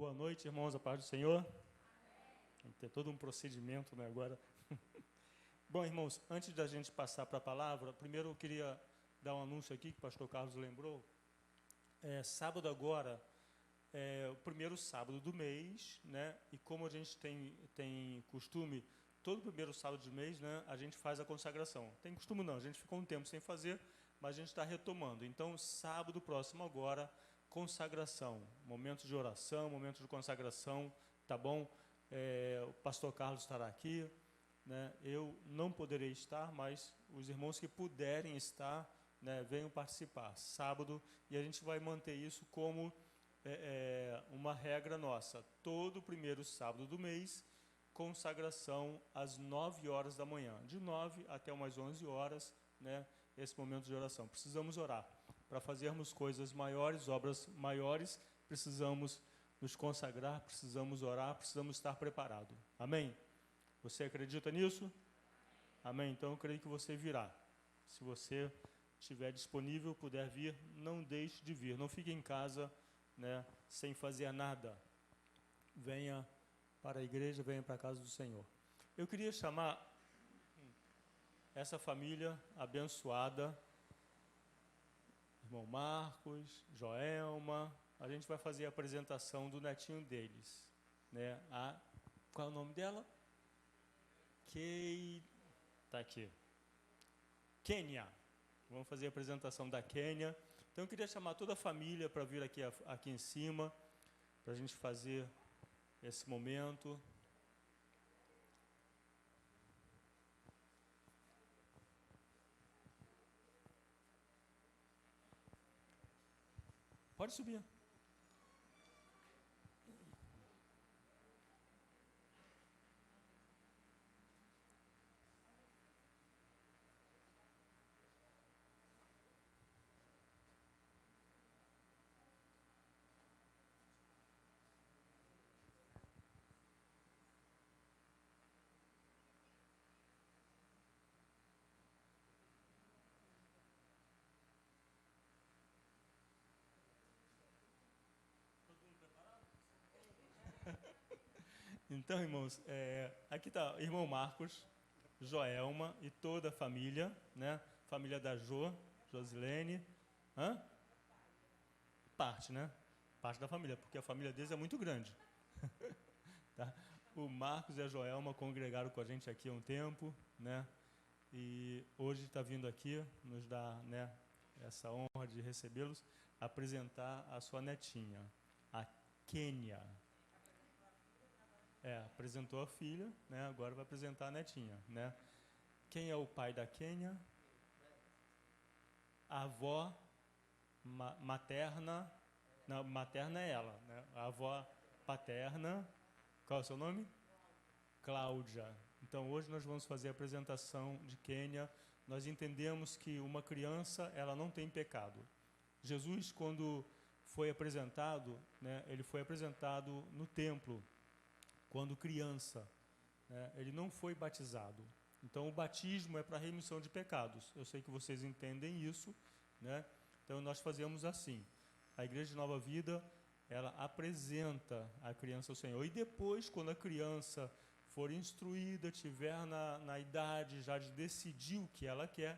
Boa noite, irmãos, a paz do Senhor. Tem que ter todo um procedimento, né, agora. Bom, irmãos, antes da gente passar para a palavra, primeiro eu queria dar um anúncio aqui, que o pastor Carlos lembrou. Sábado agora é o primeiro sábado do mês, né? E como a gente tem costume, todo primeiro sábado do mês, né, a gente faz a consagração. Tem costume não, a gente ficou um tempo sem fazer, mas a gente está retomando. Então, sábado próximo agora, consagração, momento de oração, momento de consagração, tá bom? O pastor Carlos estará aqui, né? Eu não poderei estar, mas os irmãos que puderem estar, né, venham participar. Sábado, e a gente vai manter isso como uma regra nossa. Todo primeiro sábado do mês, consagração às 9 horas da manhã, de 9 até umas 11 horas, né, esse momento de oração. Precisamos orar. Para fazermos coisas maiores, obras maiores, precisamos nos consagrar, precisamos orar, precisamos estar preparados. Amém? Você acredita nisso? Amém? Então eu creio que você virá. Se você estiver disponível, puder vir, não deixe de vir. Não fique em casa, né, sem fazer nada. Venha para a igreja, venha para a casa do Senhor. Eu queria chamar essa família abençoada, irmão Marcos, Joelma. A gente vai fazer a apresentação do netinho deles, né? Qual é o nome dela? Tá aqui. Quênia. Vamos fazer a apresentação da Quênia. Então eu queria chamar toda a família para vir aqui em cima, para a gente fazer esse momento. Pode subir. Então, irmãos, aqui está o irmão Marcos, Joelma e toda a família, né? Família da Josilene. Parte, né? Parte da família, porque a família deles é muito grande. Tá? O Marcos e a Joelma congregaram com a gente aqui há um tempo, né? E hoje está vindo aqui nos dar, né, essa honra de recebê-los, apresentar a sua netinha, a Quênia. Apresentou a filha, né? Agora vai apresentar a netinha, né? Quem é o pai da Quênia? A avó materna. Não, materna é ela, né? A avó paterna. Qual é o seu nome? Cláudia. Então hoje nós vamos fazer a apresentação de Quênia. Nós entendemos que uma criança, ela não tem pecado. Jesus, quando foi apresentado, né, ele foi apresentado no templo, quando criança, né, ele não foi batizado. Então o batismo é para remissão de pecados. Eu sei que vocês entendem isso, né? Então nós fazemos assim. A Igreja de Nova Vida, ela apresenta a criança ao Senhor. E depois, quando a criança for instruída, tiver na idade já de decidir o que ela quer,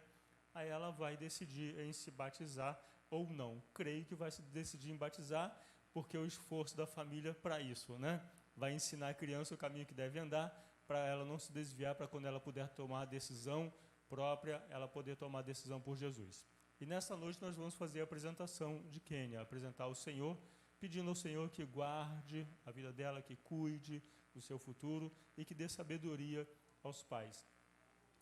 aí ela vai decidir em se batizar ou não. Creio que vai se decidir em batizar, porque o esforço da família para isso, né? Vai ensinar a criança o caminho que deve andar, para ela não se desviar, para quando ela puder tomar a decisão própria, ela poder tomar a decisão por Jesus. E nessa noite nós vamos fazer a apresentação de Quênia, apresentar ao Senhor, pedindo ao Senhor que guarde a vida dela, que cuide do seu futuro e que dê sabedoria aos pais.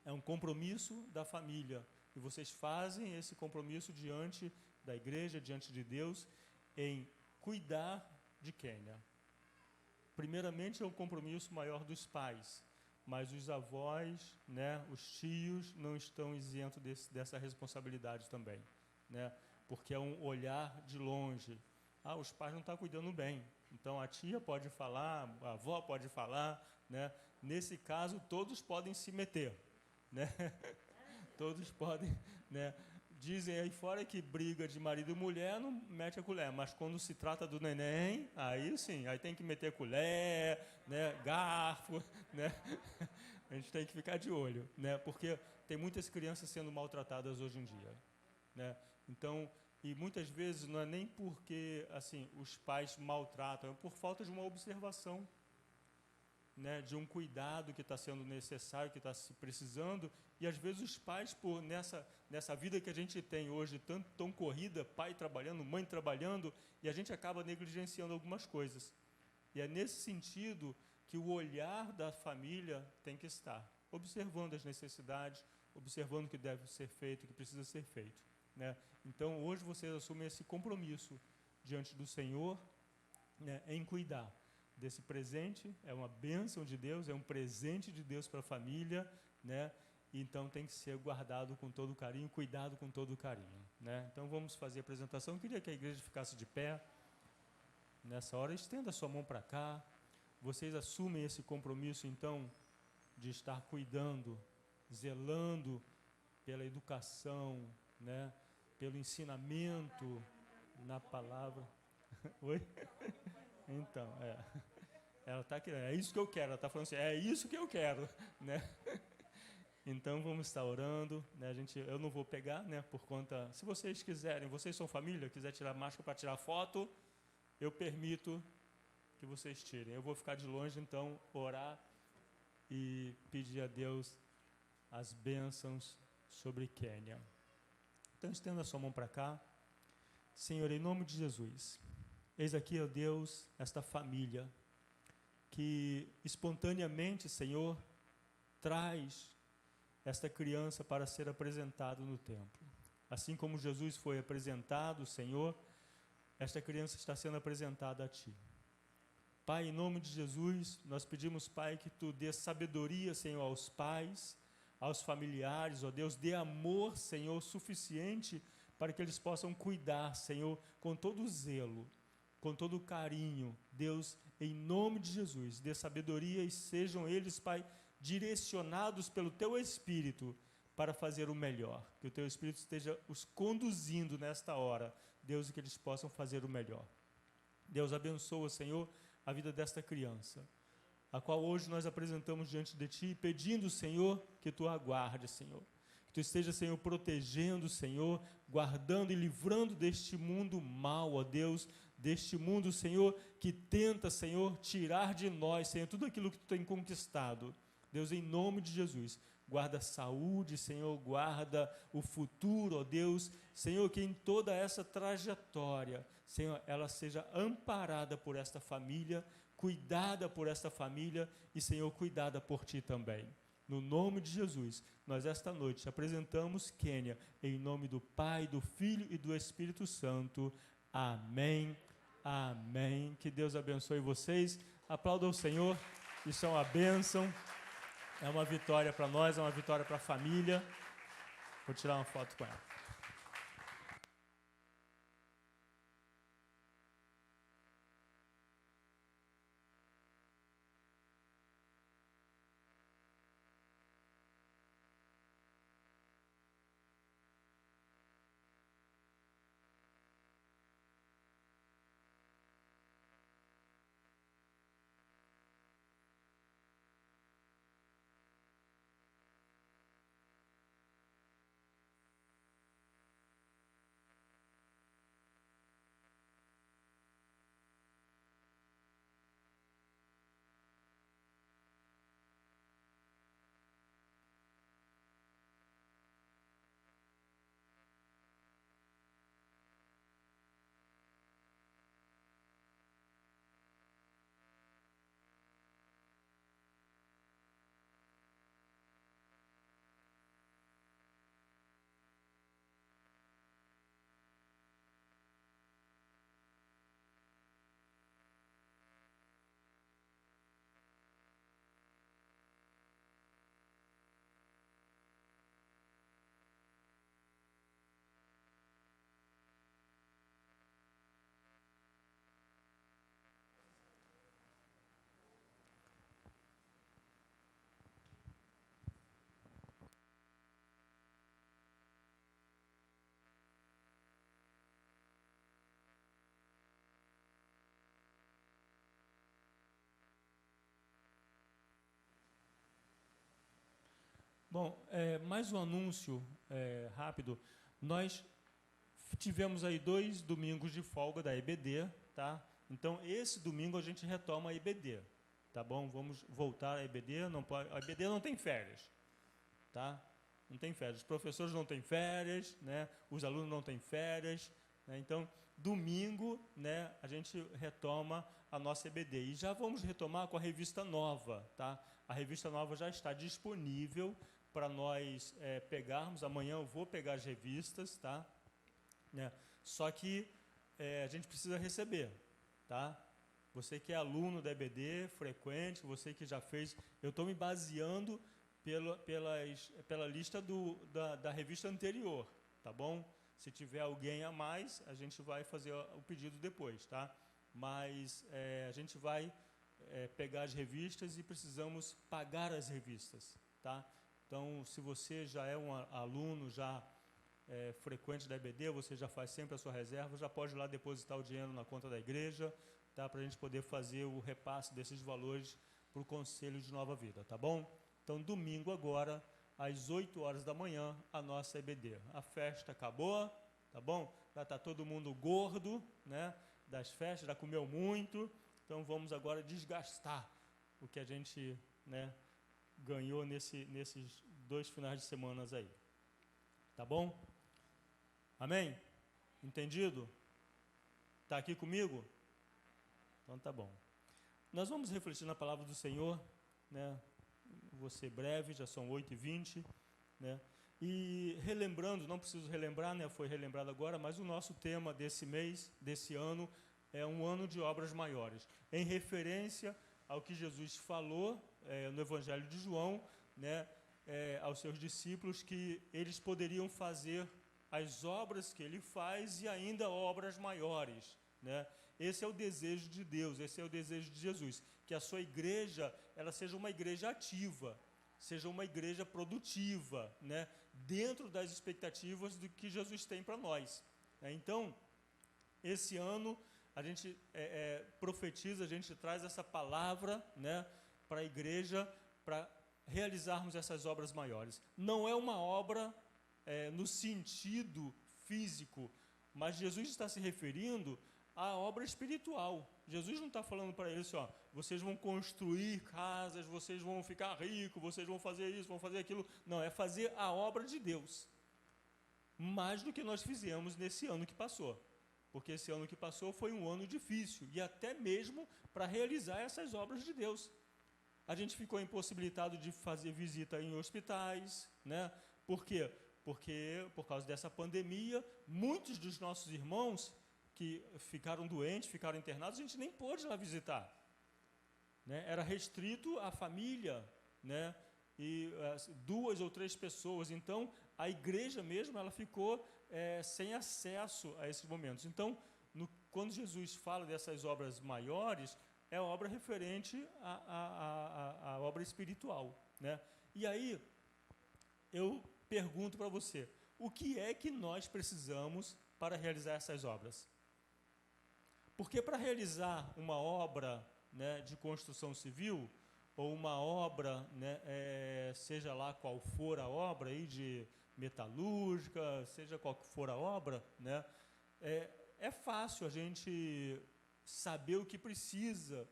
É um compromisso da família, e vocês fazem esse compromisso diante da igreja, diante de Deus, em cuidar de Quênia. Primeiramente é um compromisso maior dos pais, mas os avós, né, os tios não estão isentos dessa responsabilidade também, né? Porque é um olhar de longe. Os pais não estão cuidando bem, então a tia pode falar, a avó pode falar, né? Nesse caso todos podem se meter, né? Todos podem, né, Dizem aí fora que briga de marido e mulher não mete a colher, mas quando se trata do neném, aí sim, aí tem que meter colher, né, garfo, né? A gente tem que ficar de olho, né? Porque tem muitas crianças sendo maltratadas hoje em dia, né? Então, e muitas vezes não é nem porque assim os pais maltratam, é por falta de uma observação, né, de um cuidado que está sendo necessário, que está se precisando, e às vezes os pais, por nessa vida que a gente tem hoje, tão corrida, pai trabalhando, mãe trabalhando, e a gente acaba negligenciando algumas coisas. E é nesse sentido que o olhar da família tem que estar, observando as necessidades, observando o que deve ser feito, o que precisa ser feito, né? Então, hoje vocês assumem esse compromisso diante do Senhor, né, em cuidar desse presente. É uma bênção de Deus, é um presente de Deus para a família, né? Então tem que ser guardado com todo carinho, cuidado com todo carinho, né? Então vamos fazer a apresentação. Eu queria que a igreja ficasse de pé nessa hora. Estenda a sua mão para cá. Vocês assumem esse compromisso, então, de estar cuidando, zelando pela educação, né? Pelo ensinamento na palavra. Oi? Então, ela está querendo, é isso que eu quero, ela está falando assim, é isso que eu quero, né? Então vamos estar orando, né? Eu não vou pegar, né? Por conta, se vocês quiserem, vocês são família, quiser tirar máscara para tirar foto, eu permito que vocês tirem. Eu vou ficar de longe, então orar e pedir a Deus as bênçãos sobre Quênia. Então estenda a sua mão para cá. Senhor, em nome de Jesus, eis aqui, ó Deus, esta família que espontaneamente, Senhor, traz esta criança para ser apresentado no templo. Assim como Jesus foi apresentado, Senhor, esta criança está sendo apresentada a Ti. Pai, em nome de Jesus, nós pedimos, Pai, que Tu dê sabedoria, Senhor, aos pais, aos familiares, ó Deus, dê amor, Senhor, suficiente para que eles possam cuidar, Senhor, com todo zelo, com todo carinho. Deus, em nome de Jesus, dê sabedoria e sejam eles, Pai, direcionados pelo Teu Espírito para fazer o melhor. Que o Teu Espírito esteja os conduzindo nesta hora, Deus, e que eles possam fazer o melhor. Deus, abençoa, Senhor, a vida desta criança, a qual hoje nós apresentamos diante de Ti, pedindo, Senhor, que Tu aguarde, Senhor. Que Tu esteja, Senhor, protegendo, Senhor, guardando e livrando deste mundo mal, ó Deus, deste mundo, Senhor, que tenta, Senhor, tirar de nós, Senhor, tudo aquilo que Tu tem conquistado. Deus, em nome de Jesus, guarda a saúde, Senhor, guarda o futuro, ó Deus, Senhor, que em toda essa trajetória, Senhor, ela seja amparada por esta família, cuidada por esta família e, Senhor, cuidada por Ti também. No nome de Jesus, nós esta noite apresentamos Quênia, em nome do Pai, do Filho e do Espírito Santo. Amém, amém. Que Deus abençoe vocês. Aplaudam o Senhor, isso é uma bênção, é uma vitória para nós, é uma vitória para a família. Vou tirar uma foto com ela. Bom, mais um anúncio rápido. Nós tivemos aí 2 domingos de folga da EBD, tá? Então, esse domingo a gente retoma a EBD, tá bom? Vamos voltar à EBD, a EBD não tem férias, tá? Não tem férias, os professores não têm férias, né? Os alunos não têm férias, né? Então, domingo, né, a gente retoma a nossa EBD. E já vamos retomar com a revista nova, tá? A revista nova já está disponível para nós pegarmos. Amanhã eu vou pegar as revistas, tá? Né? Só que a gente precisa receber, tá? Você que é aluno da EBD, frequente, você que já fez, eu estou me baseando pela lista da revista anterior, tá bom? Se tiver alguém a mais, a gente vai fazer o pedido depois, tá? Mas a gente vai pegar as revistas e precisamos pagar as revistas, tá? Então, se você já é um aluno já frequente da EBD, você já faz sempre a sua reserva, já pode ir lá depositar o dinheiro na conta da igreja, tá? Para a gente poder fazer o repasse desses valores para o Conselho de Nova Vida, tá bom? Então, domingo agora, às 8 horas da manhã, a nossa EBD. A festa acabou, tá bom? Já está todo mundo gordo, né? Das festas, já comeu muito, então vamos agora desgastar o que a gente, né, ganhou nesses 2 finais de semana aí. Tá bom? Amém? Entendido? Está aqui comigo? Então tá bom. Nós vamos refletir na palavra do Senhor, né? Vou ser breve, já são 8h20, né? E relembrando, não preciso relembrar, né? Foi relembrado agora, mas o nosso tema desse mês, desse ano, é um ano de obras maiores, em referência ao que Jesus falou no Evangelho de João, né? Aos seus discípulos, que eles poderiam fazer as obras que ele faz e ainda obras maiores, né? Esse é o desejo de Deus, esse é o desejo de Jesus, que a sua igreja, ela seja uma igreja ativa, seja uma igreja produtiva, né? Dentro das expectativas do que Jesus tem para nós, né? Então, esse ano, a gente profetiza, a gente traz essa palavra, né, para a igreja, para realizarmos essas obras maiores. Não é uma obra no sentido físico, mas Jesus está se referindo à obra espiritual. Jesus não está falando para eles assim, ó, vocês vão construir casas, vocês vão ficar ricos, vocês vão fazer isso, vão fazer aquilo. Não, é fazer a obra de Deus. Mais do que nós fizemos nesse ano que passou. Porque esse ano que passou foi um ano difícil, e até mesmo para realizar essas obras de Deus. A gente ficou impossibilitado de fazer visita em hospitais, né? Por quê? Porque, por causa dessa pandemia, muitos dos nossos irmãos que ficaram doentes, ficaram internados, a gente nem pôde lá visitar, né? Era restrito à família, né? E 2 ou 3 pessoas. Então, a igreja mesmo, ela ficou sem acesso a esses momentos. Então, quando Jesus fala dessas obras maiores, é a obra referente à obra espiritual, né? E aí, eu pergunto para você, o que é que nós precisamos para realizar essas obras? Porque para realizar uma obra, né, de construção civil, ou uma obra, né, seja lá qual for a obra, aí de metalúrgica, seja qual for a obra, né, é fácil a gente saber o que precisa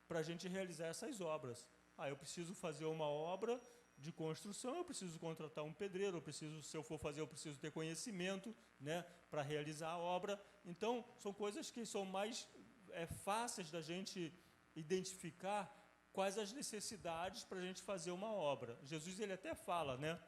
para a gente realizar essas obras. Eu preciso fazer uma obra de construção, eu preciso contratar um pedreiro, se eu for fazer, eu preciso ter conhecimento, né, para realizar a obra. Então, são coisas que são mais fáceis da gente identificar quais as necessidades para a gente fazer uma obra. Jesus, ele até fala, né,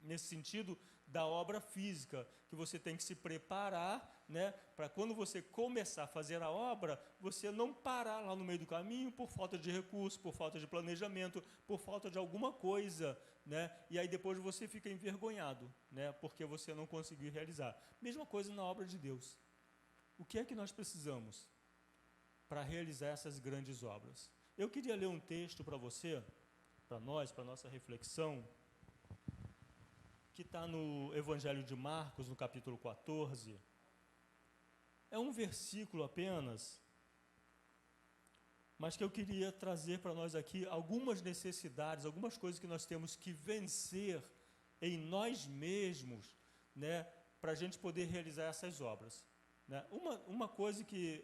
nesse sentido da obra física, que você tem que se preparar, né, para quando você começar a fazer a obra, você não parar lá no meio do caminho por falta de recurso, por falta de planejamento, por falta de alguma coisa, né, e aí depois você fica envergonhado, né, porque você não conseguiu realizar. Mesma coisa na obra de Deus. O que é que nós precisamos para realizar essas grandes obras? Eu queria ler um texto para você, para nós, para a nossa reflexão, que está no Evangelho de Marcos, no capítulo 14. É um versículo apenas, mas que eu queria trazer para nós aqui algumas necessidades, algumas coisas que nós temos que vencer em nós mesmos, né, para a gente poder realizar essas obras. Né? Uma coisa que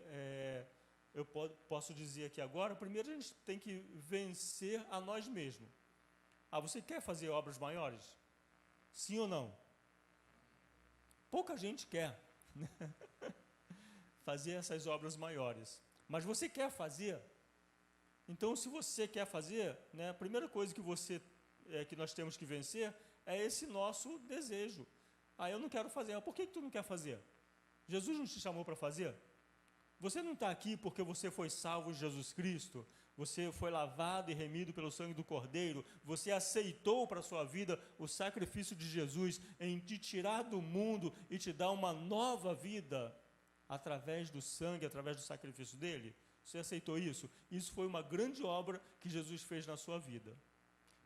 eu posso dizer aqui agora, primeiro a gente tem que vencer a nós mesmos. Você quer fazer obras maiores? Sim ou não? Pouca gente quer, né? Fazer essas obras maiores. Mas você quer fazer? Então, se você quer fazer, né, a primeira coisa que nós temos que vencer é esse nosso desejo. Eu não quero fazer. Por que tu não quer fazer? Jesus não te chamou para fazer? Você não está aqui porque você foi salvo em Jesus Cristo, você foi lavado e remido pelo sangue do Cordeiro, você aceitou para a sua vida o sacrifício de Jesus em te tirar do mundo e te dar uma nova vida através do sangue, através do sacrifício dele? Você aceitou isso? Isso foi uma grande obra que Jesus fez na sua vida.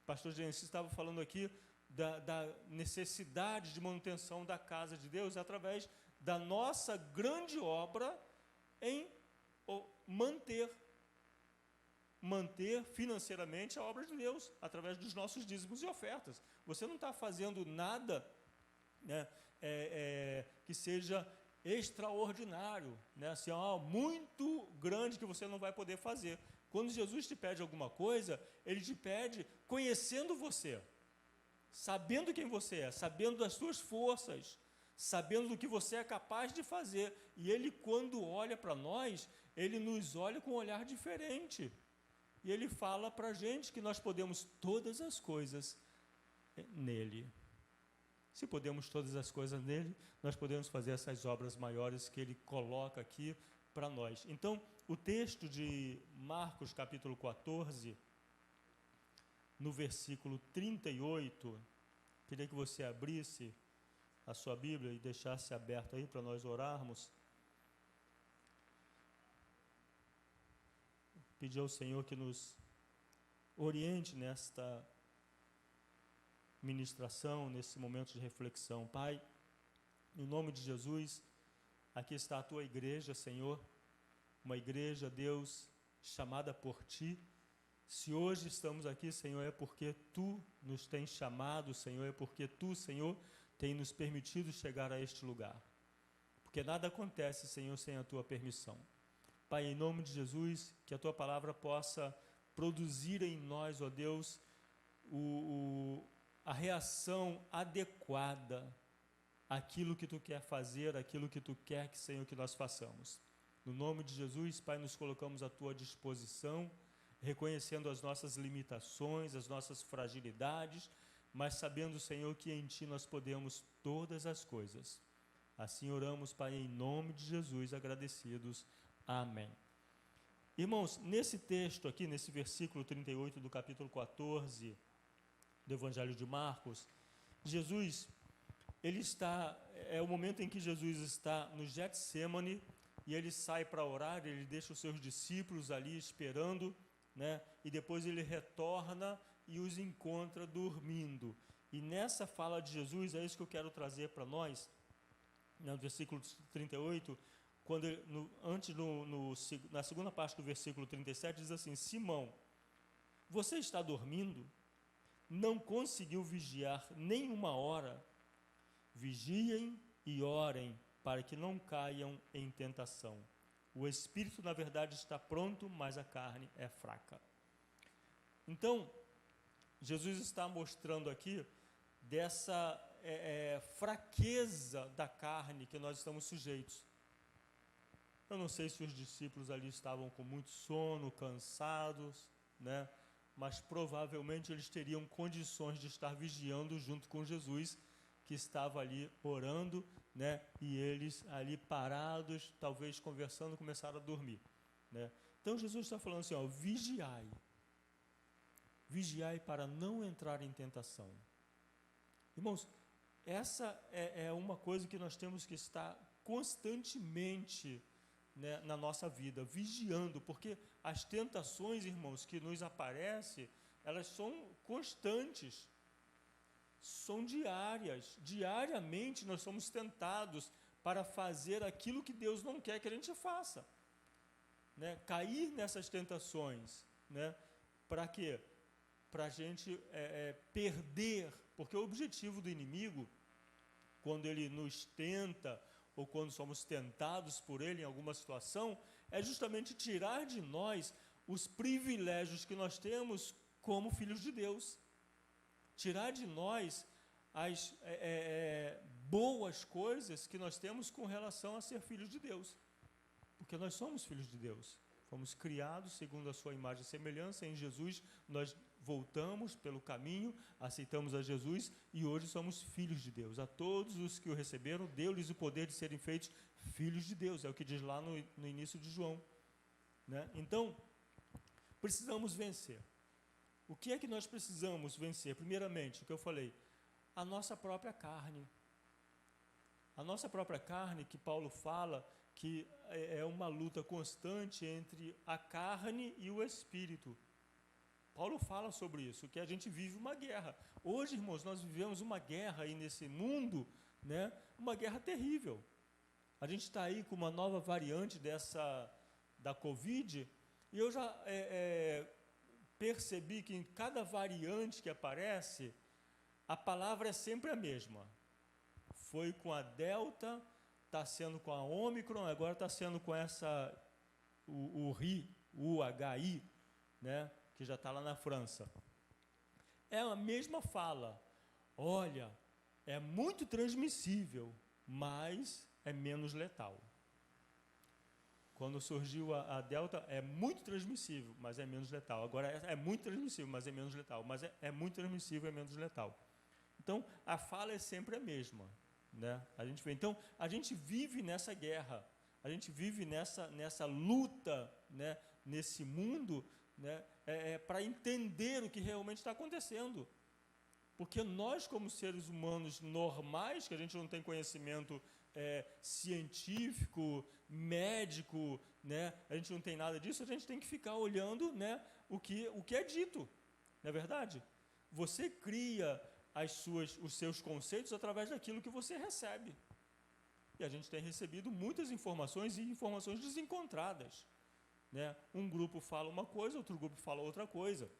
O pastor Gênesis estava falando aqui da necessidade de manutenção da casa de Deus através da nossa grande obra em manter financeiramente a obra de Deus, através dos nossos dízimos e ofertas. Você não está fazendo nada, né, que seja extraordinário, né, assim, muito grande que você não vai poder fazer. Quando Jesus te pede alguma coisa, Ele te pede conhecendo você, sabendo quem você é, sabendo das suas forças, sabendo do que você é capaz de fazer. E Ele, quando olha para nós, Ele nos olha com um olhar diferente. E Ele fala para a gente que nós podemos todas as coisas nele. Se podemos todas as coisas nele, nós podemos fazer essas obras maiores que Ele coloca aqui para nós. Então, o texto de Marcos, capítulo 14, no versículo 38, queria que você abrisse a sua Bíblia e deixasse aberto aí para nós orarmos. Pedir ao Senhor que nos oriente nesta ministração, nesse momento de reflexão. Pai, em nome de Jesus, aqui está a Tua igreja, Senhor, uma igreja, Deus, chamada por Ti. Se hoje estamos aqui, Senhor, é porque Tu nos tens chamado, Senhor, é porque Tu, Senhor, tem nos permitido chegar a este lugar. Porque nada acontece, Senhor, sem a Tua permissão. Pai, em nome de Jesus, que a Tua palavra possa produzir em nós, ó Deus, a reação adequada àquilo que Tu quer fazer, àquilo que Tu quer que, Senhor, que nós façamos. No nome de Jesus, Pai, nos colocamos à Tua disposição, reconhecendo as nossas limitações, as nossas fragilidades, mas sabendo, Senhor, que em Ti nós podemos todas as coisas. Assim oramos, Pai, em nome de Jesus, agradecidos. Amém. Irmãos, nesse texto aqui, nesse versículo 38 do capítulo 14 do Evangelho de Marcos, Jesus, é o momento em que Jesus está no Getsêmani e ele sai para orar, ele deixa os seus discípulos ali esperando, né? E depois ele retorna e os encontra dormindo. E nessa fala de Jesus, é isso que eu quero trazer para nós, no versículo 38, quando ele, na segunda parte do versículo 37, diz assim: Simão, você está dormindo? Não conseguiu vigiar nem uma hora? Vigiem e orem, para que não caiam em tentação. O espírito, na verdade, está pronto, mas a carne é fraca. Então, Jesus está mostrando aqui dessa fraqueza da carne que nós estamos sujeitos. Eu não sei se os discípulos ali estavam com muito sono, cansados, né? Mas provavelmente eles teriam condições de estar vigiando junto com Jesus, que estava ali orando, né? E eles ali parados, talvez conversando, começaram a dormir, né? Então Jesus está falando assim, vigiai. Vigiai para não entrar em tentação. Irmãos, essa é uma coisa que nós temos que estar constantemente, né, na nossa vida, vigiando, porque as tentações, irmãos, que nos aparecem, elas são constantes, são diárias. Diariamente nós somos tentados para fazer aquilo que Deus não quer que a gente faça. né, cair nessas tentações, né, para quê? Para a gente perder, porque o objetivo do inimigo, quando ele nos tenta, ou quando somos tentados por ele em alguma situação, é justamente tirar de nós os privilégios que nós temos como filhos de Deus. Tirar de nós as boas coisas que nós temos com relação a ser filhos de Deus. Porque nós somos filhos de Deus. Fomos criados segundo a sua imagem e semelhança. Em Jesus nós voltamos pelo caminho, aceitamos a Jesus e hoje somos filhos de Deus. A todos os que o receberam, deu-lhes o poder de serem feitos filhos de Deus. É o que diz lá no início de João, né? Então, precisamos vencer. O que é que nós precisamos vencer? Primeiramente, o que eu falei, a nossa própria carne. A nossa própria carne, que Paulo fala que é uma luta constante entre a carne e o espírito. Paulo fala sobre isso, que a gente vive uma guerra. Hoje, irmãos, nós vivemos uma guerra aí nesse mundo, né? Uma guerra terrível. A gente está aí com uma nova variante da Covid, e eu já percebi que em cada variante que aparece, a palavra é sempre a mesma. Foi com a Delta, está sendo com a Ômicron, agora está sendo com o HI, né, que já está lá na França. É a mesma fala. Olha, é muito transmissível, mas é menos letal. Quando surgiu a Delta, é muito transmissível, mas é menos letal. Agora é muito transmissível, mas é menos letal. Mas é muito transmissível, é menos letal. Então, a fala é sempre a mesma, né? Então, a gente vive nessa guerra, a gente vive nessa luta, né? Nesse mundo, né? Para entender o que realmente está acontecendo. Porque nós, como seres humanos normais, que a gente não tem conhecimento científico, médico, né? A gente não tem nada disso, a gente tem que ficar olhando, né? o que é dito, não é verdade? Você cria os seus conceitos através daquilo que você recebe. E a gente tem recebido muitas informações e informações desencontradas, né? Um grupo fala uma coisa, outro grupo fala outra coisa.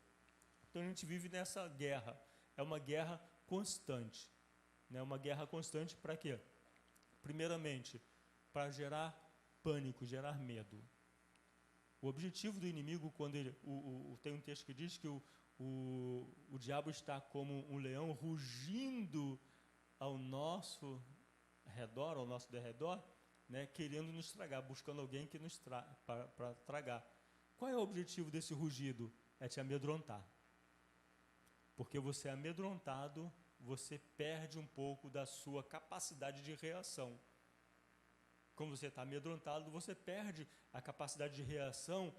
Então a gente vive nessa guerra. É uma guerra constante, né? Uma guerra constante para quê? Primeiramente, para gerar pânico, gerar medo. O objetivo do inimigo, quando tem um texto que diz que o diabo está como um leão rugindo ao nosso redor, ao nosso derredor, né, querendo nos tragar, buscando alguém que nos para tragar. Qual é o objetivo desse rugido? É te amedrontar. Porque você é amedrontado, você perde um pouco da sua capacidade de reação. Quando você está amedrontado, você perde a capacidade de reação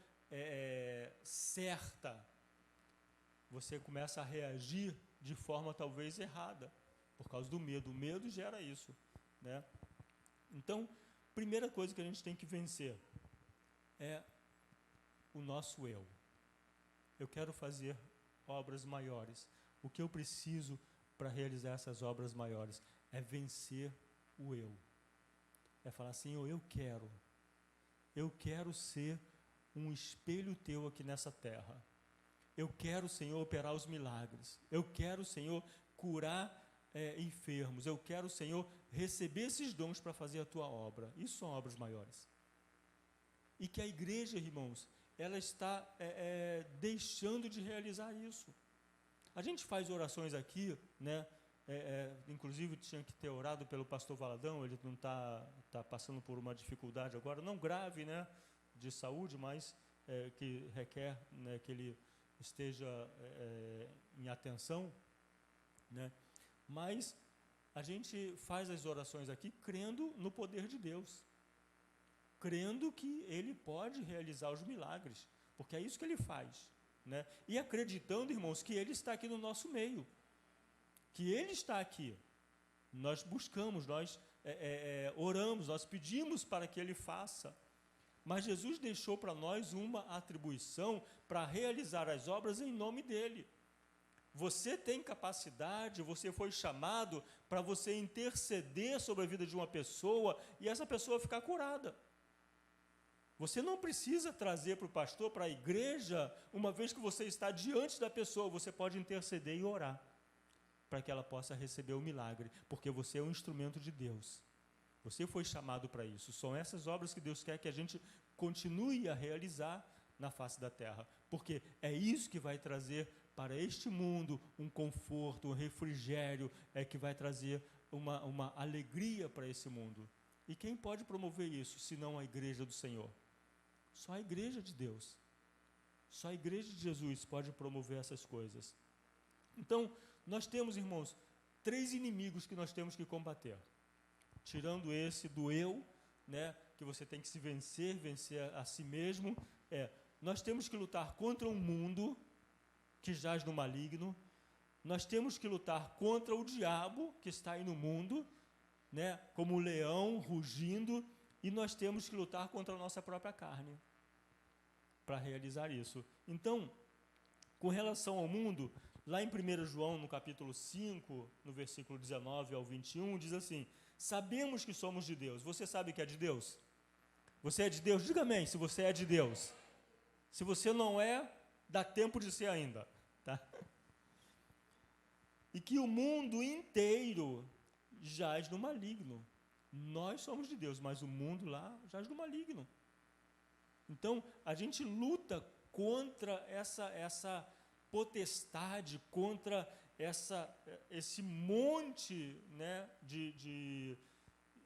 certa. Você começa a reagir de forma talvez errada, por causa do medo. O medo gera isso, né? Então, primeira coisa que a gente tem que vencer é o nosso eu. Eu quero fazer obras maiores. O que eu preciso para realizar essas obras maiores é vencer o eu. É falar assim, eu quero ser um espelho teu aqui nessa terra. Eu quero, Senhor, operar os milagres. Eu quero, Senhor, curar enfermos. Eu quero, Senhor, receber esses dons para fazer a tua obra. Isso são obras maiores. E que a igreja, irmãos, ela está deixando de realizar isso. A gente faz orações aqui, né? Inclusive tinha que ter orado pelo pastor Valadão, ele não tá passando por uma dificuldade agora, não grave, né, de saúde, mas que requer, né, que ele esteja em atenção, né? Mas a gente faz as orações aqui crendo no poder de Deus, crendo que Ele pode realizar os milagres, porque é isso que Ele faz, né? E acreditando, irmãos, que Ele está aqui no nosso meio, que Ele está aqui. Nós buscamos, nós oramos, nós pedimos para que Ele faça. Mas Jesus deixou para nós uma atribuição para realizar as obras em nome dEle. Você tem capacidade, você foi chamado para você interceder sobre a vida de uma pessoa e essa pessoa ficar curada. Você não precisa trazer para o pastor, para a igreja, uma vez que você está diante da pessoa, você pode interceder e orar, para que ela possa receber o milagre, porque você é um instrumento de Deus. Você foi chamado para isso. São essas obras que Deus quer que a gente continue a realizar na face da terra, porque é isso que vai trazer para este mundo um conforto, um refrigério, é que vai trazer uma alegria para esse mundo. E quem pode promover isso, senão a igreja do Senhor? Só a igreja de Deus. Só a igreja de Jesus pode promover essas coisas. Então, nós temos, irmãos, 3 inimigos que nós temos que combater. Tirando esse do eu, né, que você tem que se vencer a si mesmo, nós temos que lutar contra um mundo que jaz no maligno, nós temos que lutar contra o diabo que está aí no mundo, né, como um leão rugindo, e nós temos que lutar contra a nossa própria carne para realizar isso. Então, com relação ao mundo, lá em 1 João, no capítulo 5, no versículo 19 ao 21, diz assim: sabemos que somos de Deus. Você sabe que é de Deus? Você é de Deus? Diga amém, se você é de Deus. Se você não é, dá tempo de ser ainda, tá? E que o mundo inteiro jaz no maligno. Nós somos de Deus, mas o mundo lá jaz no maligno. Então, a gente luta contra essa potestade, contra esse monte, né, de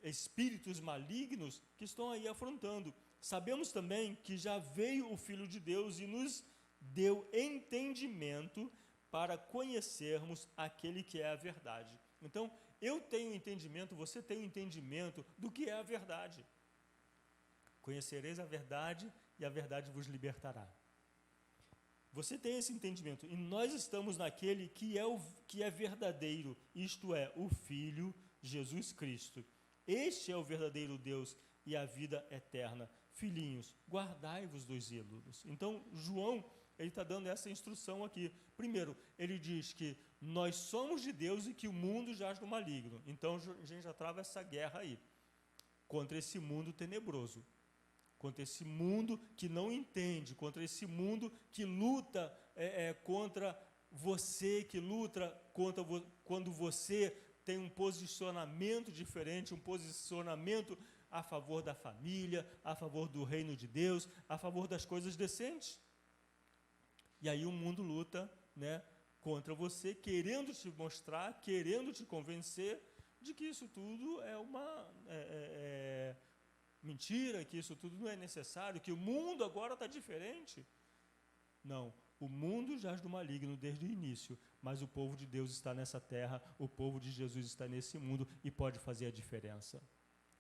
espíritos malignos que estão aí afrontando. Sabemos também que já veio o Filho de Deus e nos deu entendimento para conhecermos aquele que é a verdade. Então, eu tenho entendimento, você tem entendimento do que é a verdade. Conhecereis a verdade e a verdade vos libertará. Você tem esse entendimento, e nós estamos naquele que é verdadeiro, isto é, o Filho Jesus Cristo. Este é o verdadeiro Deus e a vida eterna. Filhinhos, guardai-vos dos ídolos. Então, João, ele está dando essa instrução aqui. Primeiro, ele diz que nós somos de Deus e que o mundo jaz no maligno. Então, a gente já trava essa guerra aí, contra esse mundo tenebroso, contra esse mundo que não entende, contra esse mundo que luta contra você, que luta contra quando você tem um posicionamento diferente, um posicionamento a favor da família, a favor do reino de Deus, a favor das coisas decentes. E aí o mundo luta, né, contra você, querendo te mostrar, querendo te convencer de que isso tudo é uma mentira, que isso tudo não é necessário, que o mundo agora está diferente. Não, o mundo jaz do maligno desde o início, mas o povo de Deus está nessa terra, o povo de Jesus está nesse mundo e pode fazer a diferença.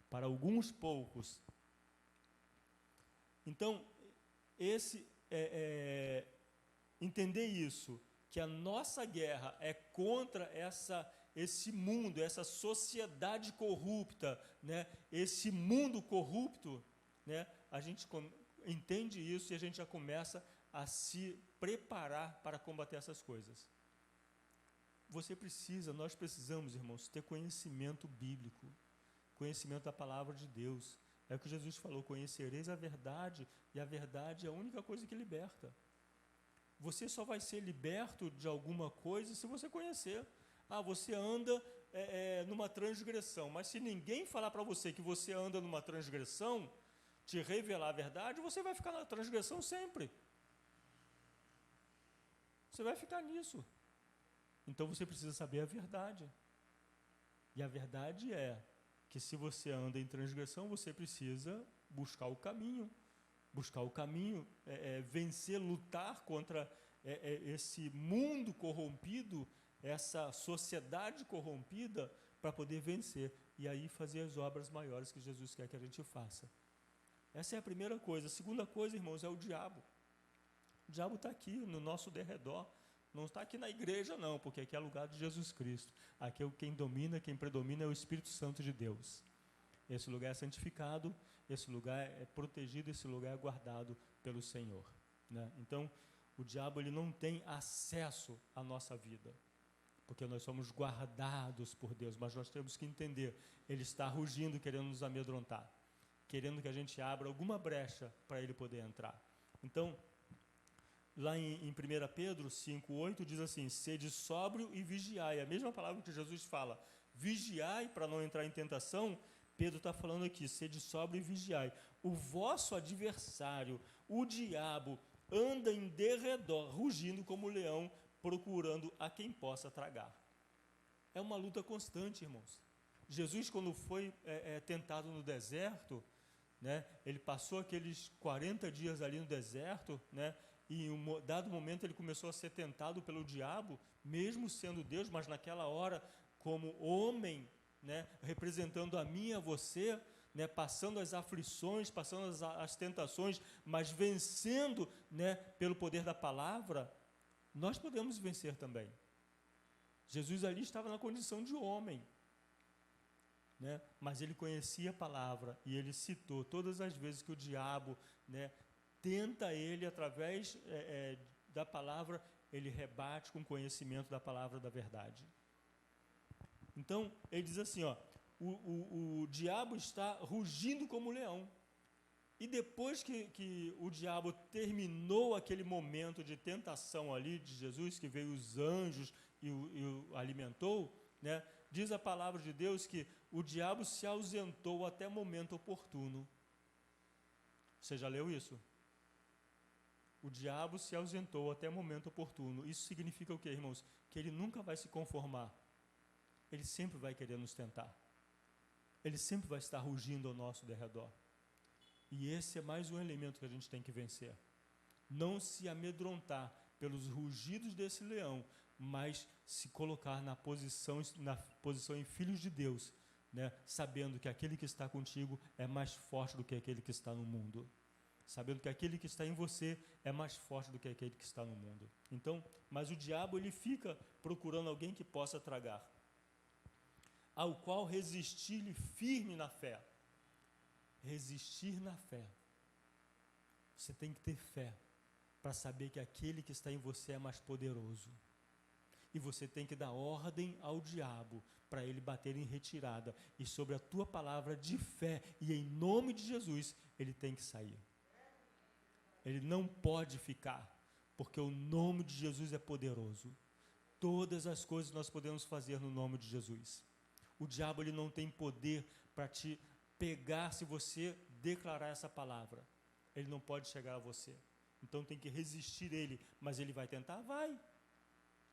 Para alguns poucos. Então, entender isso, que a nossa guerra é contra esse mundo, essa sociedade corrupta, né? Esse mundo corrupto, né? A gente entende isso e a gente já começa a se preparar para combater essas coisas. Nós precisamos, irmãos, ter conhecimento bíblico, conhecimento da palavra de Deus. É o que Jesus falou: conhecereis a verdade, e a verdade é a única coisa que liberta. Você só vai ser liberto de alguma coisa se você conhecer. Você anda numa transgressão, mas se ninguém falar para você que você anda numa transgressão, te revelar a verdade, você vai ficar na transgressão sempre. Você vai ficar nisso. Então você precisa saber a verdade. E a verdade é que se você anda em transgressão, você precisa buscar o caminho. Buscar o caminho, vencer, lutar contra esse mundo corrompido, essa sociedade corrompida, para poder vencer. E aí fazer as obras maiores que Jesus quer que a gente faça. Essa é a primeira coisa. A segunda coisa, irmãos, é o diabo. O diabo está aqui, no nosso derredor. Não está aqui na igreja, não, porque aqui é lugar de Jesus Cristo. Aqui quem domina, quem predomina é o Espírito Santo de Deus. Esse lugar é santificado, esse lugar é protegido, esse lugar é guardado pelo Senhor, né? Então, o diabo ele não tem acesso à nossa vida, porque nós somos guardados por Deus, mas nós temos que entender, ele está rugindo, querendo nos amedrontar. querendo que a gente abra alguma brecha para ele poder entrar. Então, lá em 1 Pedro 5,8 diz assim, sede sóbrio e vigiai. A mesma palavra que Jesus fala, vigiai para não entrar em tentação, Pedro está falando aqui, sede sóbrio e vigiai. O vosso adversário, o diabo, anda em derredor, rugindo como leão, procurando a quem possa tragar. É uma luta constante, irmãos. Jesus, quando foi tentado no deserto, né, ele passou aqueles 40 dias ali no deserto, né, e em um dado momento ele começou a ser tentado pelo diabo, mesmo sendo Deus, mas naquela hora, como homem, né, representando a mim e a você, né, passando as aflições, passando as tentações, mas vencendo, né, pelo poder da palavra, nós podemos vencer também. Jesus ali estava na condição de homem, né, mas ele conhecia a palavra e ele citou todas as vezes que o diabo, né, tenta ele através da palavra, ele rebate com conhecimento da palavra da verdade. Então, ele diz assim, ó, o diabo está rugindo como leão. E depois que o diabo terminou aquele momento de tentação ali de Jesus, que veio os anjos e o alimentou, né, diz a palavra de Deus que o diabo se ausentou até o momento oportuno. Você já leu isso? O diabo se ausentou até o momento oportuno. Isso significa o quê, irmãos? Que ele nunca vai se conformar. Ele sempre vai querer nos tentar. Ele sempre vai estar rugindo ao nosso derredor. E esse é mais um elemento que a gente tem que vencer. Não se amedrontar pelos rugidos desse leão, mas se colocar na posição em filhos de Deus, né? Sabendo que aquele que está contigo é mais forte do que aquele que está no mundo. Sabendo que aquele que está em você é mais forte do que aquele que está no mundo. Então, mas o diabo, ele fica procurando alguém que possa tragar, ao qual resistir-lhe firme na fé. Resistir na fé. Você tem que ter fé para saber que aquele que está em você é mais poderoso. E você tem que dar ordem ao diabo para ele bater em retirada. E sobre a tua palavra de fé e em nome de Jesus, ele tem que sair. Ele não pode ficar, porque o nome de Jesus é poderoso. Todas as coisas nós podemos fazer no nome de Jesus. O diabo, ele não tem poder para te pegar se você declarar essa palavra. Ele não pode chegar a você. Então tem que resistir ele, mas ele vai tentar? Vai.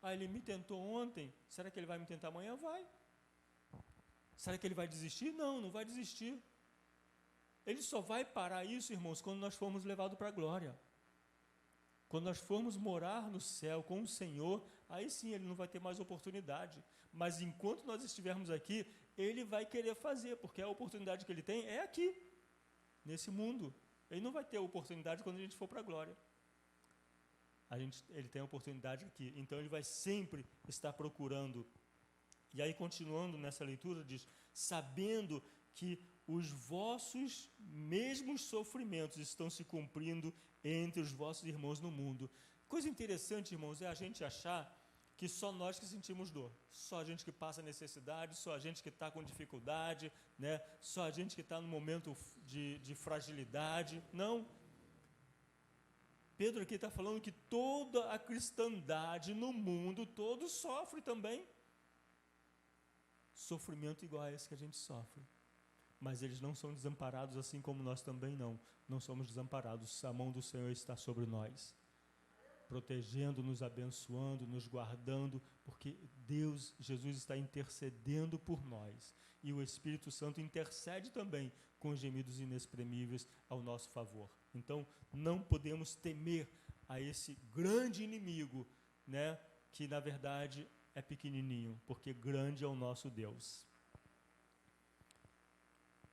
Ah, ele me tentou ontem, será que ele vai me tentar amanhã? Vai. Será que ele vai desistir? Não, não vai desistir. Ele só vai parar isso, irmãos, quando nós formos levados para a glória. Quando nós formos morar no céu com o Senhor, aí sim ele não vai ter mais oportunidade. Mas enquanto nós estivermos aqui, ele vai querer fazer, porque a oportunidade que ele tem é aqui, nesse mundo. Ele não vai ter a oportunidade quando a gente for para a glória. Ele tem a oportunidade aqui, então ele vai sempre estar procurando. E aí, continuando nessa leitura, diz, sabendo que os vossos mesmos sofrimentos estão se cumprindo entre os vossos irmãos no mundo. Coisa interessante, irmãos, é a gente achar que só nós que sentimos dor, só a gente que passa necessidade, só a gente que está com dificuldade, né? Só a gente que está no momento de fragilidade. Não. Pedro aqui está falando que toda a cristandade no mundo todo sofre também. Sofrimento igual a esse que a gente sofre. Mas eles não são desamparados assim como nós também não. Não somos desamparados. A mão do Senhor está sobre nós, protegendo, nos abençoando, nos guardando, porque Deus, Jesus está intercedendo por nós. E o Espírito Santo intercede também com gemidos inexprimíveis ao nosso favor. Então, não podemos temer a esse grande inimigo, né, que na verdade é pequenininho, porque grande é o nosso Deus.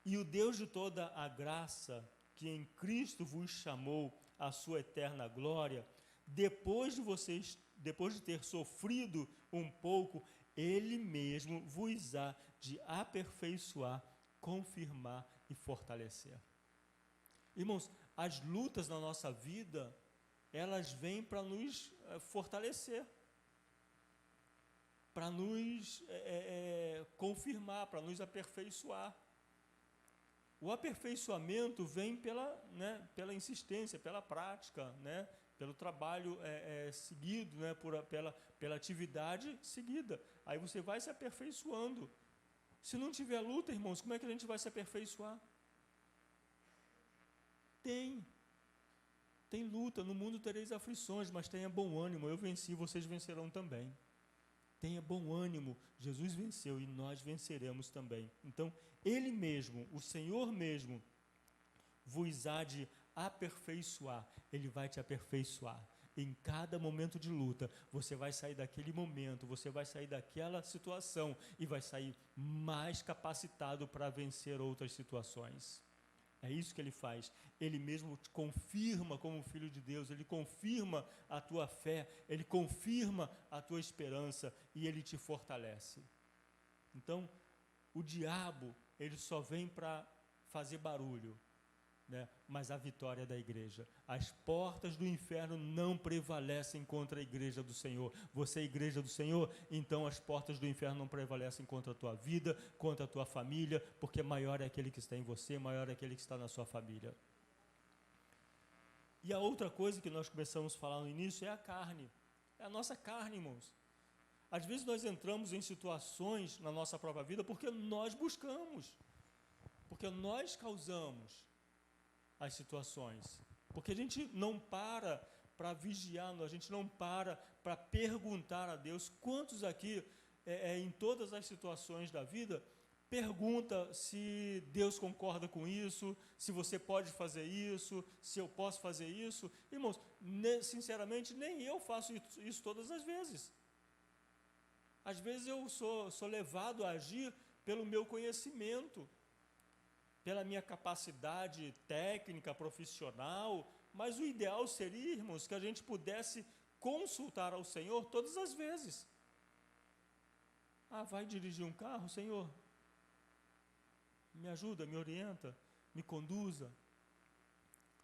E o Deus de toda a graça, que em Cristo vos chamou à sua eterna glória, depois de ter sofrido um pouco, Ele mesmo vos há de aperfeiçoar, confirmar e fortalecer. Irmãos, as lutas na nossa vida, elas vêm para nos fortalecer, para nos confirmar, para nos aperfeiçoar. o aperfeiçoamento vem pela insistência, pela prática, né? Pelo trabalho seguido, né? Pela atividade seguida. Aí você vai se aperfeiçoando. Se não tiver luta, irmãos, como é que a gente vai se aperfeiçoar? Tem luta, no mundo tereis aflições, mas tenha bom ânimo, eu venci, vocês vencerão também. Tenha bom ânimo, Jesus venceu e nós venceremos também. Então, Ele mesmo, o Senhor mesmo, vos há de aperfeiçoar, Ele vai te aperfeiçoar. Em cada momento de luta, você vai sair daquele momento, você vai sair daquela situação e vai sair mais capacitado para vencer outras situações. É isso que Ele faz. Ele mesmo te confirma como filho de Deus, Ele confirma a tua fé, Ele confirma a tua esperança e Ele te fortalece. Então, o diabo, ele só vem para fazer barulho, né? Mas a vitória é da igreja. As portas do inferno não prevalecem contra a igreja do Senhor. Você é a igreja do Senhor, então as portas do inferno não prevalecem contra a tua vida, contra a tua família, porque maior é aquele que está em você, maior é aquele que está na sua família. E a outra coisa que nós começamos a falar no início é a carne. É a nossa carne, irmãos. Às vezes nós entramos em situações na nossa própria vida porque nós buscamos, porque nós causamos as situações, porque a gente não para vigiar, a gente não para perguntar a Deus. Quantos aqui, em todas as situações da vida, pergunta se Deus concorda com isso, se você pode fazer isso, se eu posso fazer isso? Irmãos, sinceramente, nem eu faço isso todas as vezes. Às vezes eu sou levado a agir pelo meu conhecimento, pela minha capacidade técnica, profissional, mas o ideal seria, irmãos, que a gente pudesse consultar ao Senhor todas as vezes. Vai dirigir um carro, Senhor? Me ajuda, me orienta, me conduza.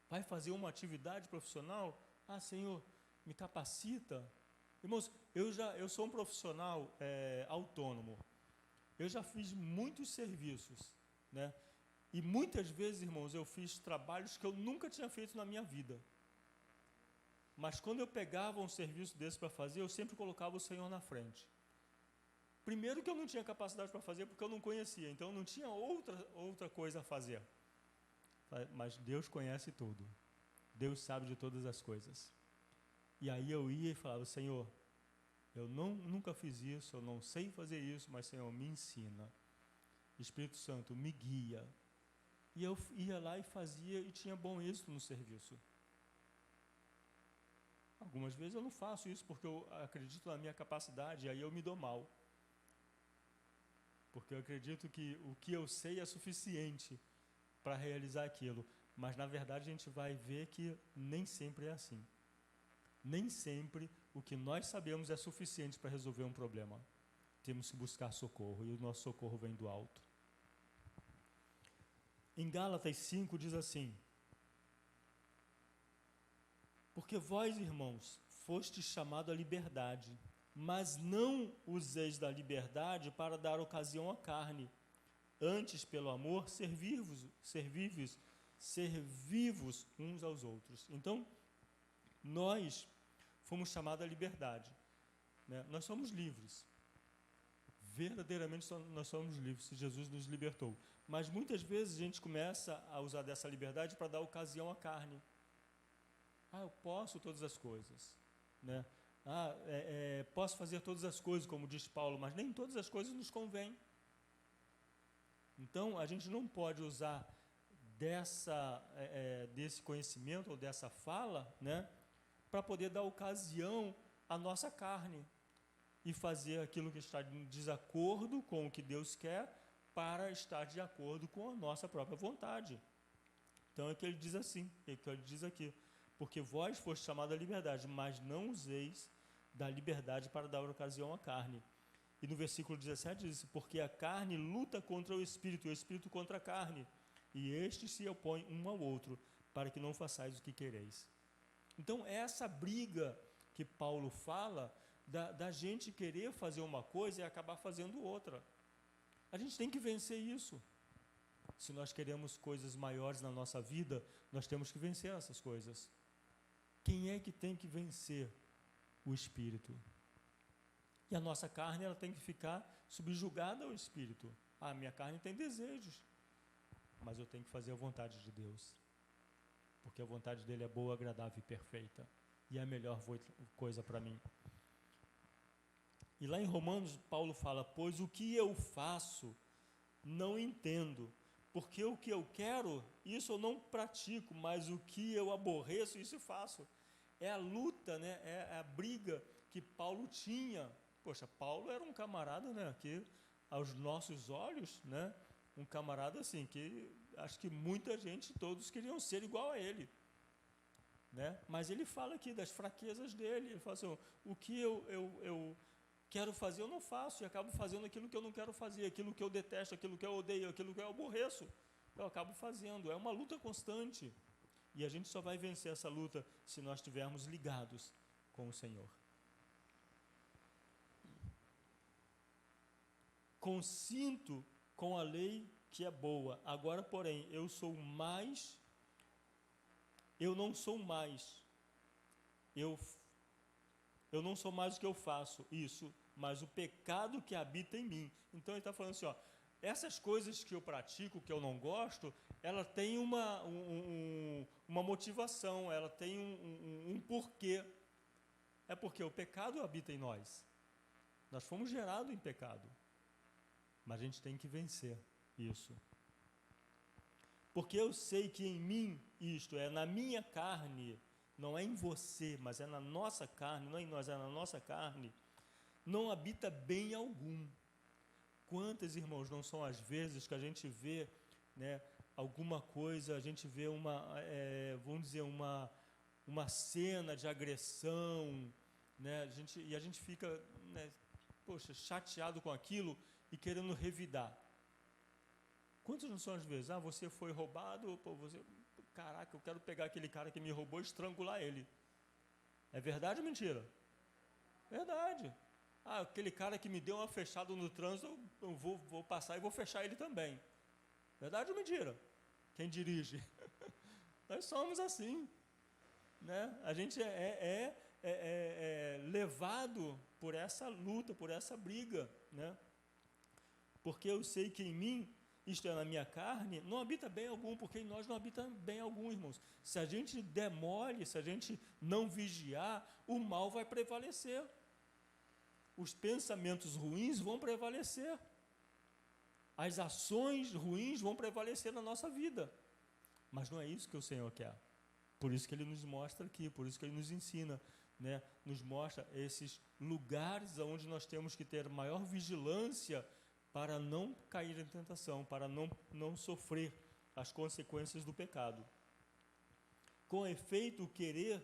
Vai fazer uma atividade profissional? Senhor, me capacita. Irmãos, eu sou um profissional autônomo. Eu já fiz muitos serviços, né? E muitas vezes, irmãos, eu fiz trabalhos que eu nunca tinha feito na minha vida. Mas quando eu pegava um serviço desse para fazer, eu sempre colocava o Senhor na frente. Primeiro que eu não tinha capacidade para fazer, porque eu não conhecia, então eu não tinha outra coisa a fazer. Mas Deus conhece tudo. Deus sabe de todas as coisas. E aí eu ia e falava, Senhor, eu nunca fiz isso, eu não sei fazer isso, mas Senhor, me ensina. Espírito Santo, me guia. E eu ia lá e fazia e tinha bom êxito no serviço. Algumas vezes eu não faço isso porque eu acredito na minha capacidade e aí eu me dou mal. Porque eu acredito que o que eu sei é suficiente para realizar aquilo. Mas na verdade a gente vai ver que nem sempre é assim. Nem sempre o que nós sabemos é suficiente para resolver um problema. Temos que buscar socorro e o nosso socorro vem do alto. Em Gálatas 5 diz assim: porque vós, irmãos, fostes chamados à liberdade, mas não useis da liberdade para dar ocasião à carne. Antes, pelo amor, servivos uns aos outros. Então, nós fomos chamados à liberdade, né? Nós somos livres. Verdadeiramente nós somos livres, se Jesus nos libertou. Mas muitas vezes a gente começa a usar dessa liberdade para dar ocasião à carne. Eu posso todas as coisas, né? Posso fazer todas as coisas, como diz Paulo, mas nem todas as coisas nos convêm. Então, a gente não pode usar desse conhecimento ou dessa fala, né, para poder dar ocasião à nossa carne e fazer aquilo que está em desacordo com o que Deus quer para estar de acordo com a nossa própria vontade. Então é que ele diz assim, é que ele diz aqui: porque vós foste chamados à liberdade, mas não useis da liberdade para dar ocasião à carne. E no versículo 17 diz: porque a carne luta contra o espírito, e o espírito contra a carne, e estes se opõem um ao outro, para que não façais o que quereis. Então é essa briga que Paulo fala, da gente querer fazer uma coisa e acabar fazendo outra. A gente tem que vencer isso. Se nós queremos coisas maiores na nossa vida, nós temos que vencer essas coisas. Quem é que tem que vencer? O Espírito. E a nossa carne, ela tem que ficar subjugada ao Espírito. A minha carne tem desejos, mas eu tenho que fazer a vontade de Deus, porque a vontade dele é boa, agradável e perfeita, e é a melhor coisa para mim. E lá em Romanos, Paulo fala: pois o que eu faço, não entendo, porque o que eu quero, isso eu não pratico, mas o que eu aborreço, isso eu faço. É a luta, né? É a briga que Paulo tinha. Poxa, Paulo era um camarada, né, que aos nossos olhos, né, um camarada assim, que acho que muita gente, todos queriam ser igual a ele, né? Mas ele fala aqui das fraquezas dele, ele fala assim: o que eu quero fazer eu não faço, e acabo fazendo aquilo que eu não quero fazer, aquilo que eu detesto, aquilo que eu odeio, aquilo que eu aborreço, eu acabo fazendo. É uma luta constante, e a gente só vai vencer essa luta se nós estivermos ligados com o Senhor. Consinto com a lei que é boa, agora, porém, eu não sou mais, eu não sou mais o que eu faço, isso, mas o pecado que habita em mim. Então ele está falando assim, ó, essas coisas que eu pratico, que eu não gosto, ela tem uma motivação, ela tem um porquê. É porque o pecado habita em nós. Nós fomos gerados em pecado. Mas a gente tem que vencer isso. Porque eu sei que em mim, isto é, na minha carne, não é em você, mas é na nossa carne, não é em nós, é na nossa carne, não habita bem algum. Quantas, irmãos, não são as vezes que a gente vê, né, alguma coisa, a gente vê vamos dizer, uma cena de agressão, né, e a gente fica, né, poxa, chateado com aquilo e querendo revidar. Quantas não são as vezes? Você foi roubado, caraca, eu quero pegar aquele cara que me roubou e estrangular ele. É verdade ou mentira? Verdade. Aquele cara que me deu uma fechada no trânsito, eu vou passar e vou fechar ele também. Verdade ou mentira? Quem dirige? Nós somos assim, né? A gente é levado por essa luta, por essa briga, né? Porque eu sei que em mim, isto é, na minha carne, não habita bem algum, porque em nós não habita bem algum, irmãos. Se a gente demole, se a gente não vigiar, o mal vai prevalecer. Os pensamentos ruins vão prevalecer. As ações ruins vão prevalecer na nossa vida. Mas não é isso que o Senhor quer. Por isso que Ele nos mostra aqui, por isso que Ele nos ensina, né? Nos mostra esses lugares onde nós temos que ter maior vigilância para não cair em tentação, para não sofrer as consequências do pecado. Com efeito, o querer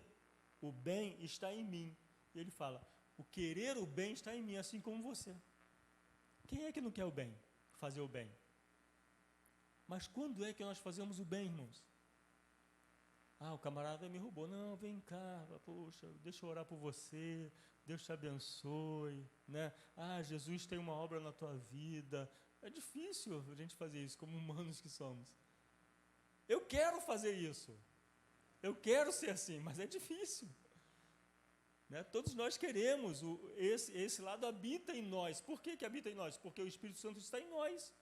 o bem está em mim. E ele fala, o querer o bem está em mim, assim como você. Quem é que não quer o bem? Fazer o bem? Mas quando é que nós fazemos o bem, irmãos? O camarada me roubou. Não, vem cá, poxa, deixa eu orar por você, Deus te abençoe, né? Jesus tem uma obra na tua vida. É difícil a gente fazer isso, como humanos que somos. Eu quero fazer isso. Eu quero ser assim, mas é difícil. Né? Todos nós queremos, esse lado habita em nós. Por que habita em nós? Porque o Espírito Santo está em nós.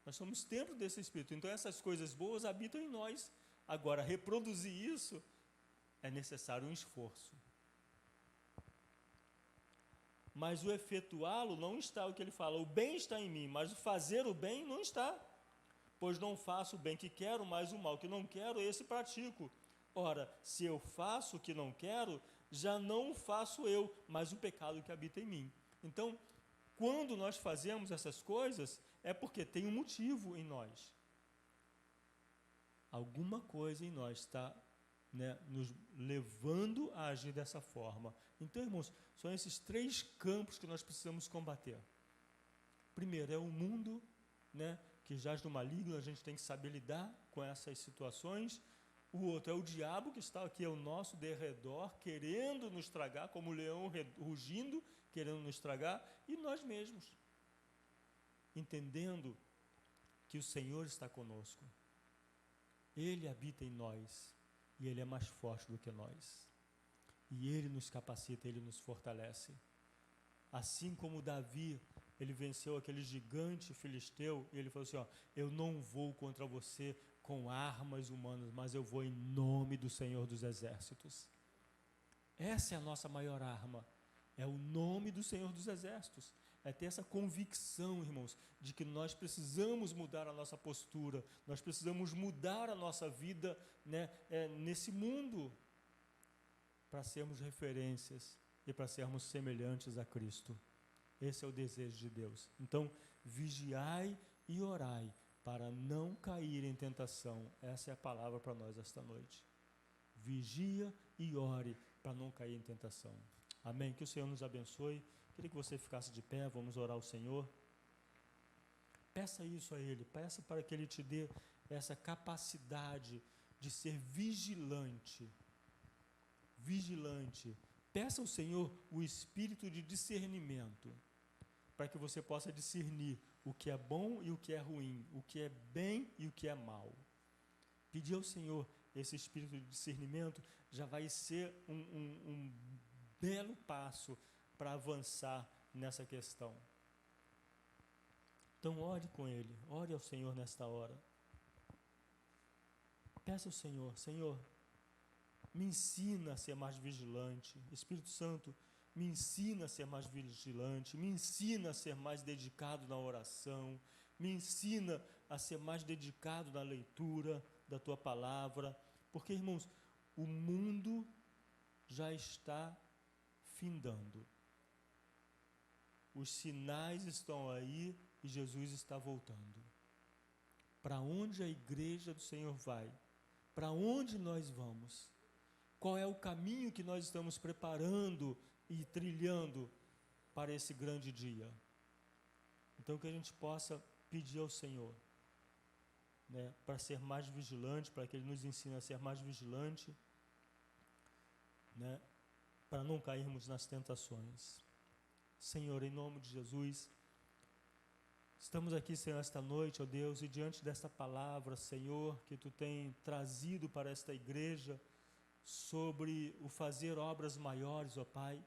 Nós somos templo desse Espírito. Então essas coisas boas habitam em nós. Agora, reproduzir isso é necessário um esforço. Mas o efetuá-lo não está, o que ele fala, o bem está em mim, mas o fazer o bem não está. Pois não faço o bem que quero, mas o mal que não quero, esse pratico. Ora, se eu faço o que não quero, já não o faço eu, mas o pecado que habita em mim. Então, quando nós fazemos essas coisas, é porque tem um motivo em nós. Alguma coisa em nós está, né, nos levando a agir dessa forma. Então, irmãos, são esses 3 campos que nós precisamos combater. Primeiro, é o mundo, né, que jaz no maligno, a gente tem que saber lidar com essas situações. O outro é o diabo, que está aqui ao nosso derredor, querendo nos tragar, como o leão rugindo, querendo nos tragar, e nós mesmos, entendendo que o Senhor está conosco. Ele habita em nós e Ele é mais forte do que nós. E Ele nos capacita, Ele nos fortalece. Assim como Davi, ele venceu aquele gigante filisteu, e ele falou assim, ó, eu não vou contra você com armas humanas, mas eu vou em nome do Senhor dos Exércitos. Essa é a nossa maior arma, é o nome do Senhor dos Exércitos. É ter essa convicção, irmãos, de que nós precisamos mudar a nossa postura, nós precisamos mudar a nossa vida, né, nesse mundo, para sermos referências e para sermos semelhantes a Cristo. Esse é o desejo de Deus. Então, vigiai e orai para não cair em tentação. Essa é a palavra para nós esta noite. Vigia e ore para não cair em tentação. Amém? Que o Senhor nos abençoe. Queria que você ficasse de pé, vamos orar ao Senhor. Peça isso a Ele, peça para que Ele te dê essa capacidade de ser vigilante. Vigilante. Peça ao Senhor o espírito de discernimento, para que você possa discernir o que é bom e o que é ruim, o que é bem e o que é mal. Pedir ao Senhor esse espírito de discernimento já vai ser um belo passo para avançar nessa questão. Então ore com Ele, ore ao Senhor nesta hora. Peça ao Senhor, Senhor, me ensina a ser mais vigilante. Espírito Santo, me ensina a ser mais vigilante, me ensina a ser mais dedicado na oração, me ensina a ser mais dedicado na leitura da Tua Palavra, porque, irmãos, o mundo já está findando. Os sinais estão aí e Jesus está voltando. Para onde a igreja do Senhor vai? Para onde nós vamos? Qual é o caminho que nós estamos preparando e trilhando para esse grande dia? Então, que a gente possa pedir ao Senhor, né, para ser mais vigilante, para que Ele nos ensine a ser mais vigilante, né, para não cairmos nas tentações. Senhor, em nome de Jesus, estamos aqui, Senhor, esta noite, ó Deus, e diante desta palavra, Senhor, que Tu tem trazido para esta igreja, sobre o fazer obras maiores, ó Pai,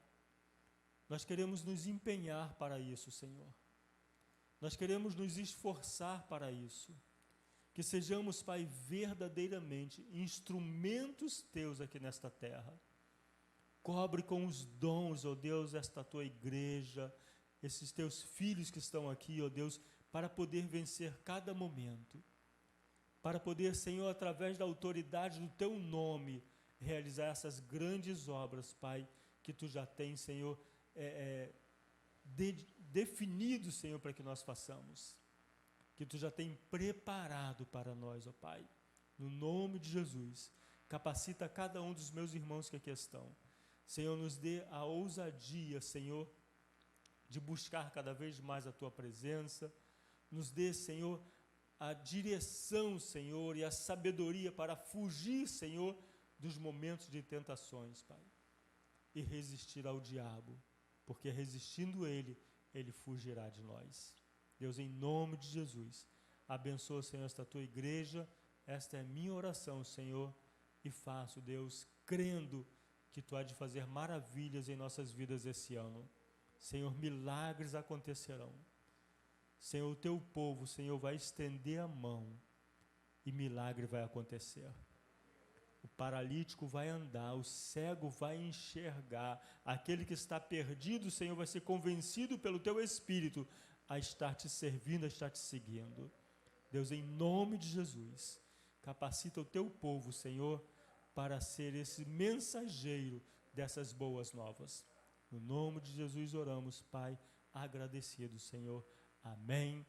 nós queremos nos empenhar para isso, Senhor. Nós queremos nos esforçar para isso. Que sejamos, Pai, verdadeiramente instrumentos Teus aqui nesta terra. Cobre com os dons, ó Deus, esta Tua igreja, esses Teus filhos que estão aqui, ó Deus, para poder vencer cada momento. Para poder, Senhor, através da autoridade do Teu nome, realizar essas grandes obras, Pai, que Tu já tens, Senhor, definido, Senhor, para que nós façamos. Que Tu já tem preparado para nós, ó Pai. No nome de Jesus, capacita cada um dos meus irmãos que aqui estão. Senhor, nos dê a ousadia, Senhor, de buscar cada vez mais a Tua presença. Nos dê, Senhor, a direção, Senhor, e a sabedoria para fugir, Senhor, dos momentos de tentações, Pai, e resistir ao diabo, porque resistindo ele fugirá de nós. Deus, em nome de Jesus, abençoa, Senhor, esta Tua igreja, esta é a minha oração, Senhor, e faço, Deus, crendo que Tu há de fazer maravilhas em nossas vidas esse ano. Senhor, milagres acontecerão. Senhor, o Teu povo, Senhor, vai estender a mão e milagre vai acontecer. O paralítico vai andar, o cego vai enxergar, aquele que está perdido, Senhor, vai ser convencido pelo Teu Espírito a estar Te servindo, a estar Te seguindo. Deus, em nome de Jesus, capacita o Teu povo, Senhor, para ser esse mensageiro dessas boas novas. No nome de Jesus oramos, Pai, agradecido, Senhor. Amém.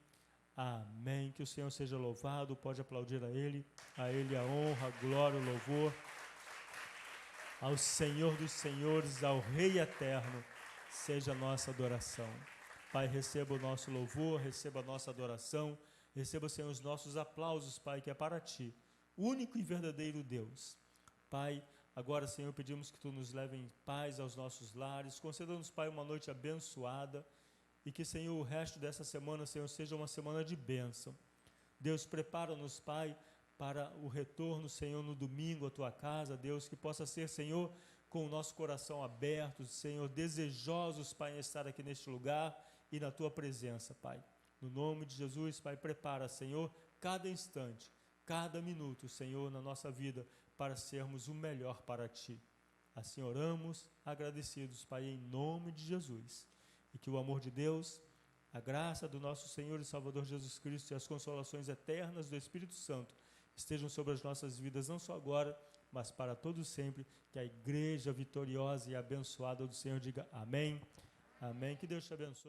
Amém. Que o Senhor seja louvado. Pode aplaudir a Ele a honra, a glória, o louvor. Ao Senhor dos Senhores, ao Rei eterno, seja a nossa adoração. Pai, receba o nosso louvor, receba a nossa adoração, receba, Senhor, os nossos aplausos, Pai, que é para Ti, único e verdadeiro Deus. Pai, agora, Senhor, pedimos que Tu nos leve em paz aos nossos lares, conceda-nos, Pai, uma noite abençoada, e que, Senhor, o resto dessa semana, Senhor, seja uma semana de bênção. Deus, prepara-nos, Pai, para o retorno, Senhor, no domingo à tua casa, Deus, que possa ser, Senhor, com o nosso coração aberto, Senhor, desejosos, Pai, em estar aqui neste lugar e na tua presença, Pai. No nome de Jesus, Pai, prepara, Senhor, cada instante, cada minuto, Senhor, na nossa vida, para sermos o melhor para ti. Assim oramos, agradecidos, Pai, em nome de Jesus. E que o amor de Deus, a graça do nosso Senhor e Salvador Jesus Cristo e as consolações eternas do Espírito Santo estejam sobre as nossas vidas, não só agora, mas para todos sempre. Que a igreja vitoriosa e abençoada do Senhor diga amém. Amém. Que Deus te abençoe.